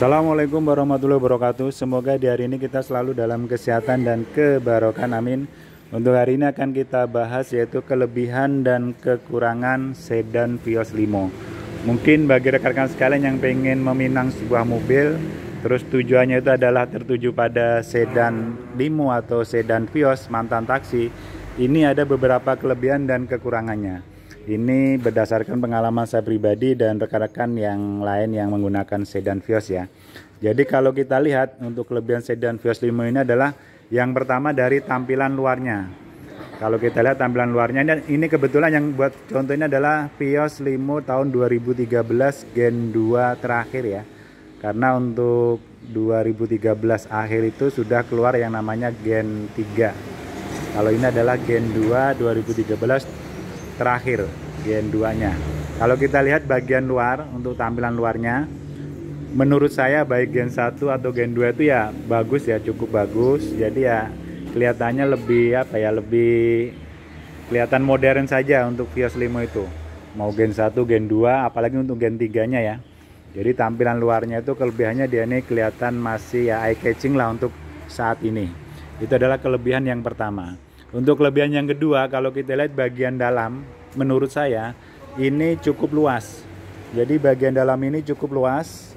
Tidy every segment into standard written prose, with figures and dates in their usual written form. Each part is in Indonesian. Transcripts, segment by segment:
Assalamualaikum warahmatullahi wabarakatuh. Semoga di hari ini kita selalu dalam kesehatan dan kebarokan, amin. Untuk hari ini akan kita bahas yaitu kelebihan dan kekurangan sedan Vios Limo. Mungkin bagi rekan-rekan sekalian yang pengen meminang sebuah mobil, terus tujuannya itu adalah tertuju pada sedan Limo atau sedan Vios mantan taksi, ini ada beberapa kelebihan dan kekurangannya. Ini berdasarkan pengalaman saya pribadi dan rekan-rekan yang lain yang menggunakan sedan Vios ya. Jadi kalau kita lihat untuk kelebihan sedan Vios Limo ini adalah yang pertama dari tampilan luarnya. Kalau kita lihat tampilan luarnya, ini kebetulan yang buat contohnya adalah Vios Limo tahun 2013 Gen 2 terakhir ya. Karena untuk 2013 akhir itu sudah keluar yang namanya Gen 3. Kalau ini adalah Gen 2 2013 terakhir, Gen 2 nya. Kalau kita lihat bagian luar untuk tampilan luarnya, menurut saya baik Gen 1 atau Gen 2 itu ya bagus ya, cukup bagus. Jadi ya kelihatannya lebih lebih kelihatan modern saja untuk Vios Limo itu. Mau Gen 1, Gen 2, apalagi untuk Gen 3 nya ya. Jadi tampilan luarnya itu kelebihannya dia ini kelihatan masih ya eye catching lah untuk saat ini. Itu adalah kelebihan yang pertama. Untuk kelebihan yang kedua, kalau kita lihat bagian dalam, menurut saya ini cukup luas. Jadi bagian dalam ini cukup luas,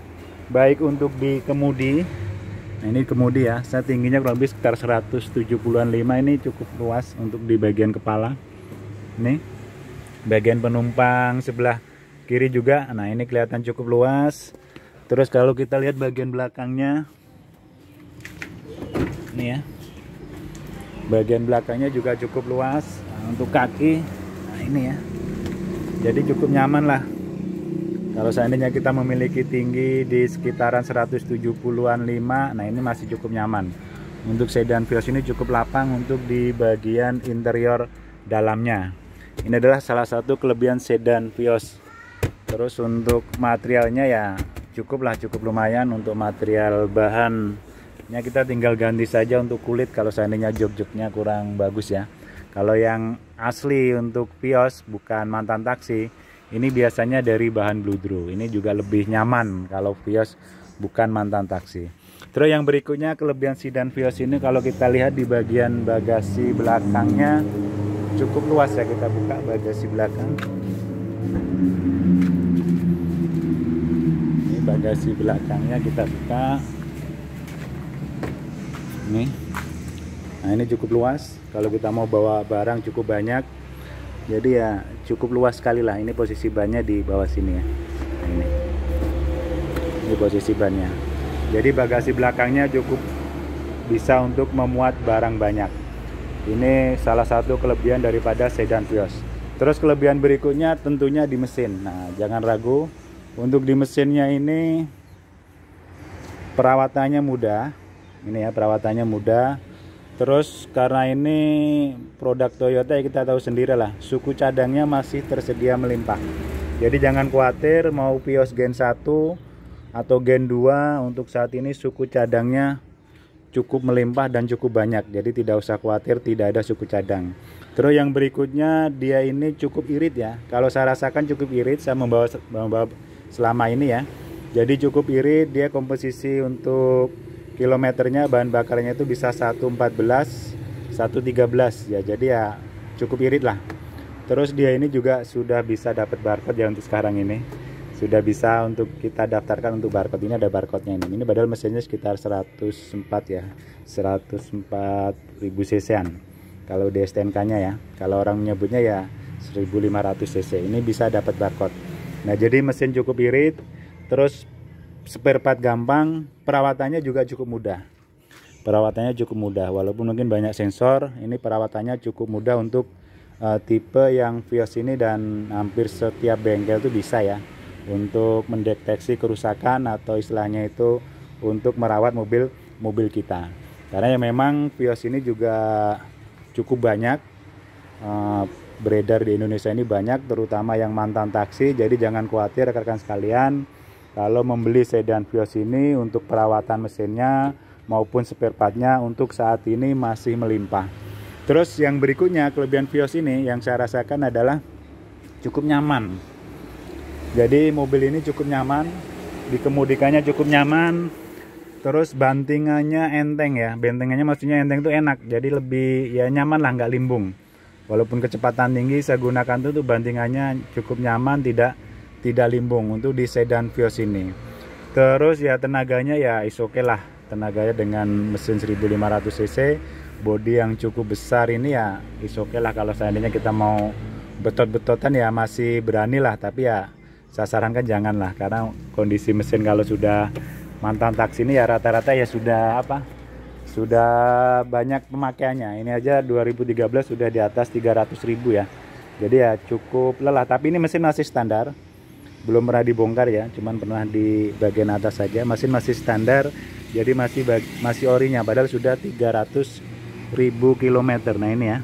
baik untuk di kemudi. Nah, ini kemudi ya, saya tingginya kurang lebih sekitar 170-an 5, ini cukup luas untuk di bagian kepala. Ini bagian penumpang sebelah kiri juga, nah ini kelihatan cukup luas. Terus kalau kita lihat bagian belakangnya, ini ya. Bagian belakangnya juga cukup luas. Nah, untuk kaki, nah ini ya, jadi cukup nyaman lah. Kalau seandainya kita memiliki tinggi di sekitaran 170-an 5, nah ini masih cukup nyaman. Untuk sedan Vios ini cukup lapang untuk di bagian interior dalamnya. Ini adalah salah satu kelebihan sedan Vios. Terus untuk materialnya ya cukup lumayan untuk material bahan. Ya, kita tinggal ganti saja untuk kulit kalau seandainya jok-joknya kurang bagus ya. Kalau yang asli untuk Vios bukan mantan taksi, ini biasanya dari bahan bludru. Ini juga lebih nyaman kalau Vios bukan mantan taksi. Terus yang berikutnya kelebihan sedan Vios ini, kalau kita lihat di bagian bagasi belakangnya cukup luas ya. Kita buka bagasi belakang. Ini bagasi belakangnya kita buka. Nih. Nah, ini cukup luas. Kalau kita mau bawa barang cukup banyak, jadi ya cukup luas sekali lah. Ini posisi bannya di bawah sini ya. Nah, ini posisi bannya. Jadi bagasi belakangnya cukup bisa untuk memuat barang banyak. Ini salah satu kelebihan daripada sedan Vios. Terus kelebihan berikutnya tentunya di mesin. Nah, jangan ragu, untuk di mesinnya ini perawatannya mudah. Ini ya, perawatannya mudah. Terus karena ini produk Toyota ya, kita tahu sendiri lah, suku cadangnya masih tersedia melimpah. Jadi jangan khawatir mau Vios Gen 1 atau Gen 2, untuk saat ini suku cadangnya cukup melimpah dan cukup banyak. Jadi tidak usah khawatir tidak ada suku cadang. Terus yang berikutnya, dia ini cukup irit ya. Kalau saya rasakan cukup irit, saya membawa selama ini ya. Jadi cukup irit, dia komposisi untuk kilometernya bahan bakarnya itu bisa 114, 113 ya. Jadi ya cukup irit lah. Terus dia ini juga sudah bisa dapat barcode ya untuk sekarang ini. Sudah bisa untuk kita daftarkan untuk barcode. Ini ada barcode-nya ini. Ini padahal mesinnya sekitar 104 ya. 104.000 cc-an. Kalau di STNK-nya ya. Kalau orang menyebutnya ya 1500 cc. Ini bisa dapat barcode. Nah, jadi mesin cukup irit. Terus spare part gampang, perawatannya juga cukup mudah. Perawatannya cukup mudah, walaupun mungkin banyak sensor, ini perawatannya cukup mudah untuk tipe yang Vios ini, dan hampir setiap bengkel itu bisa ya untuk mendeteksi kerusakan atau istilahnya itu untuk merawat mobil kita. Karena ya memang Vios ini juga cukup banyak beredar di Indonesia ini banyak, terutama yang mantan taksi. Jadi jangan khawatir rekan-rekan sekalian, kalau membeli sedan Vios ini untuk perawatan mesinnya maupun spare partnya untuk saat ini masih melimpah. Terus yang berikutnya kelebihan Vios ini yang saya rasakan adalah cukup nyaman. Jadi mobil ini cukup nyaman. dikemudikannya cukup nyaman. Terus bantingannya enteng ya, bentengannya maksudnya enteng itu enak, jadi lebih ya nyaman lah, nggak limbung. Walaupun kecepatan tinggi saya gunakan tuh bantingannya cukup nyaman, tidak limbung untuk di sedan Vios ini. Terus ya tenaganya ya is oke lah, tenaganya dengan mesin 1500 cc, bodi yang cukup besar ini ya is oke lah. Kalau seandainya kita mau betot-betotan ya masih berani lah, tapi ya saya sarankan jangan lah, karena kondisi mesin kalau sudah mantan taksi ini ya rata-rata ya sudah sudah banyak pemakaiannya. Ini aja 2013 sudah di atas 300.000 ya, jadi ya cukup lelah. Tapi ini mesin masih standar, belum pernah dibongkar ya, cuman pernah di bagian atas saja. Mesin masih standar, jadi masih orinya, padahal sudah 300.000 km. Nah ini ya,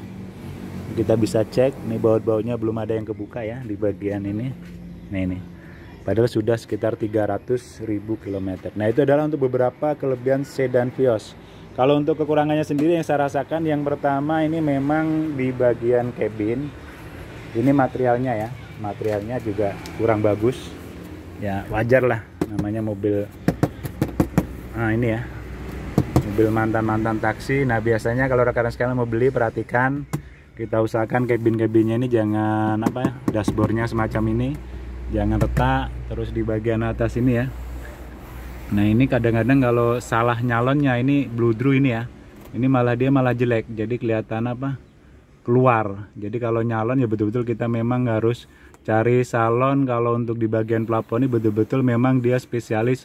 kita bisa cek nih, baut-bautnya belum ada yang kebuka ya di bagian ini. Nah ini, padahal sudah sekitar 300.000 km. Nah itu adalah untuk beberapa kelebihan sedan Vios. Kalau untuk kekurangannya sendiri yang saya rasakan, yang pertama ini memang di bagian cabin, ini materialnya ya, materialnya juga kurang bagus ya, wajar lah, namanya mobil ini ya, mobil mantan taksi. Nah biasanya kalau rekan-rekan sekalian mau beli, perhatikan, kita usahakan cabin-cabinnya ini jangan dashboardnya semacam ini jangan retak. Terus di bagian atas ini ya, nah ini kadang-kadang kalau salah nyalonnya, ini bludru ini ya, ini dia malah jelek, jadi kelihatan keluar. Jadi kalau nyalon ya betul-betul kita memang harus cari salon. Kalau untuk di bagian plafon ini betul-betul memang dia spesialis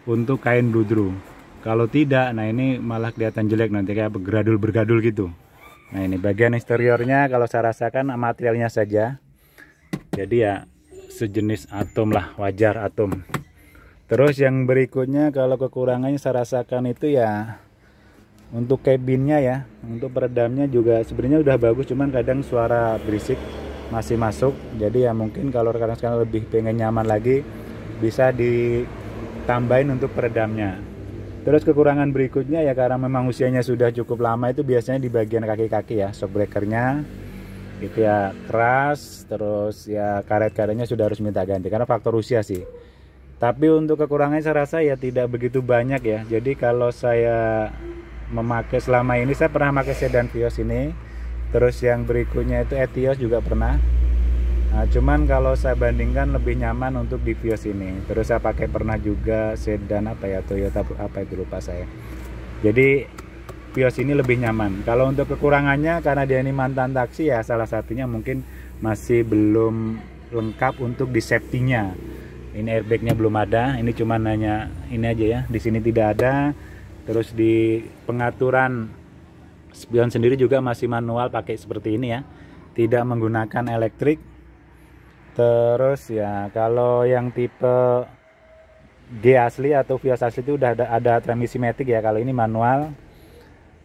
untuk kain bludru. Kalau tidak, nah ini malah kelihatan jelek, nanti kayak bergadul gitu. Nah ini bagian eksteriornya kalau saya rasakan materialnya saja, jadi ya sejenis atom lah, wajar atom. Terus yang berikutnya kalau kekurangannya saya rasakan itu ya untuk cabinnya ya, untuk peredamnya juga sebenarnya udah bagus, cuman kadang suara berisik masih masuk. Jadi ya mungkin kalau rekan-rekan lebih pengen nyaman lagi, bisa ditambahin untuk peredamnya. Terus kekurangan berikutnya ya, karena memang usianya sudah cukup lama, itu biasanya di bagian kaki-kaki ya, shock breakernya itu ya keras. Terus ya karet-karetnya sudah harus minta ganti karena faktor usia sih. Tapi untuk kekurangannya saya rasa ya tidak begitu banyak ya. Jadi kalau saya memakai selama ini, saya pernah pakai sedan Vios ini, terus yang berikutnya itu Etios juga pernah. Nah, cuman kalau saya bandingkan lebih nyaman untuk di Vios ini. Terus saya pernah juga sedan Toyota itu lupa saya. Jadi Vios ini lebih nyaman. Kalau untuk kekurangannya, karena dia ini mantan taksi ya, salah satunya mungkin masih belum lengkap untuk di safety-nya. Ini airbagnya belum ada, ini cuma hanya ini aja ya, di sini tidak ada. Terus di pengaturan spion sendiri juga masih manual, pakai seperti ini ya, tidak menggunakan elektrik. Terus ya kalau yang tipe G asli atau Vios asli itu udah ada transmisi matic ya, kalau ini manual.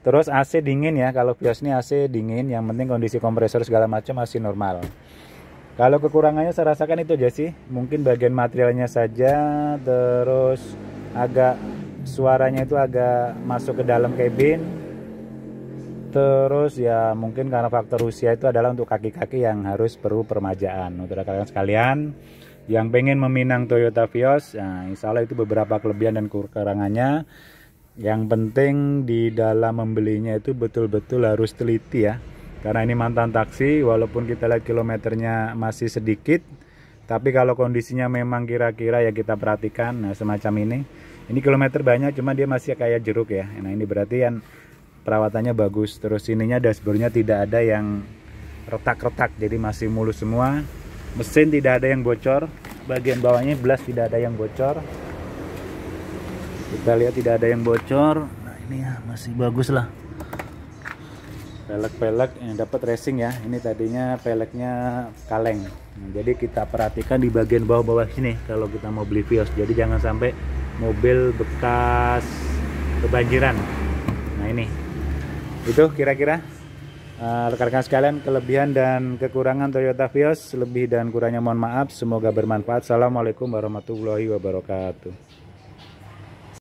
Terus AC dingin ya, kalau Vios ini AC dingin, yang penting kondisi kompresor segala macam masih normal. Kalau kekurangannya saya rasakan itu aja sih, mungkin bagian materialnya saja. Terus agak suaranya itu agak masuk ke dalam cabin. Terus ya mungkin karena faktor usia itu adalah untuk kaki-kaki yang harus perlu permajaan. Untuk rekan-rekan sekalian yang pengen meminang Toyota Vios, nah insya Allah itu beberapa kelebihan dan kekurangannya. Yang penting di dalam membelinya itu betul-betul harus teliti ya, karena ini mantan taksi. Walaupun kita lihat kilometernya masih sedikit, tapi kalau kondisinya memang kira-kira ya kita perhatikan. Nah semacam ini kilometer banyak, cuma dia masih kayak jeruk ya. Nah ini berarti kan perawatannya bagus. Terus ininya dashboardnya tidak ada yang retak-retak, jadi masih mulus semua. Mesin tidak ada yang bocor, bagian bawahnya belas tidak ada yang bocor. Kita lihat tidak ada yang bocor. Nah ini ya masih bagus lah. Pelek-pelek yang dapat racing ya, ini tadinya peleknya kaleng. Nah, jadi kita perhatikan di bagian bawah-bawah sini kalau kita mau beli Vios, jadi jangan sampai mobil bekas kebanjiran. Nah ini itu kira-kira rekan-rekan sekalian kelebihan dan kekurangan Toyota Vios. Lebih dan kurangnya mohon maaf, semoga bermanfaat. Assalamualaikum warahmatullahi wabarakatuh.